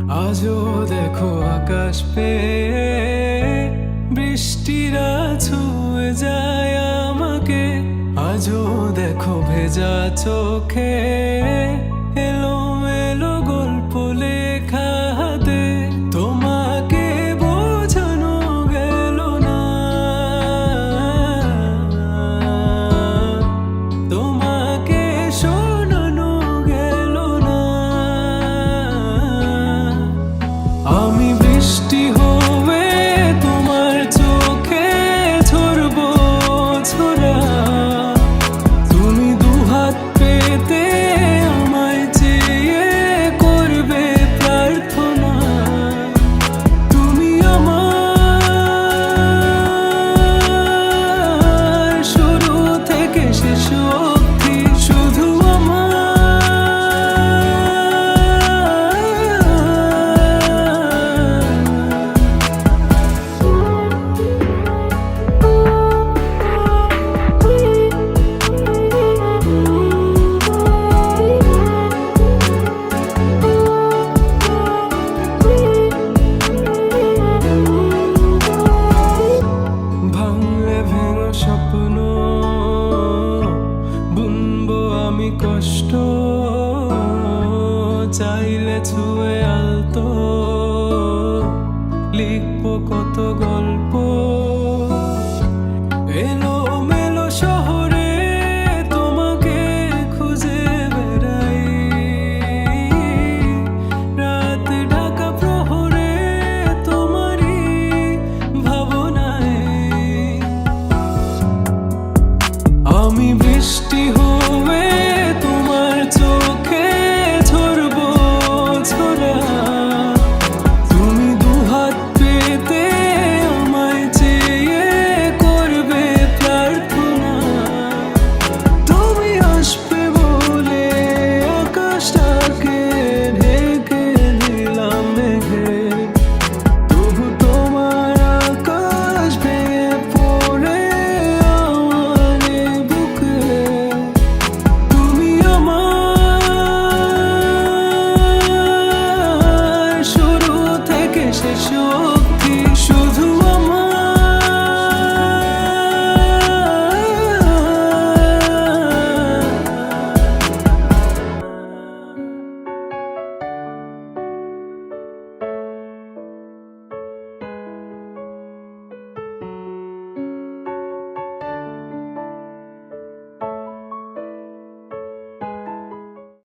আজও দেখো আকাশ পেয়ে বৃষ্টিরা ছুঁয়ে যায় আমাকে। আজও দেখো ভেজা চোখে এলোমেলো গল্প লেখা হাতে। তোমাকে বোঝানো গেল না, তোমাকে শোনানো গেল না। আমি বৃষ্টি হয়ে তোমার চোখে ঝরবো ঝরা। তুমি দুহাত পেতে আমায় চেয়ে করবে প্রার্থনা। তুমি আমার শুরু থেকে শেষ অবধি, শুধু ভাঙলে ভেঙে স্বপ্ন বুনবো আমি কষ্ট। চাইলে ছুঁয়ে আলতো লিখবো কত গল্প।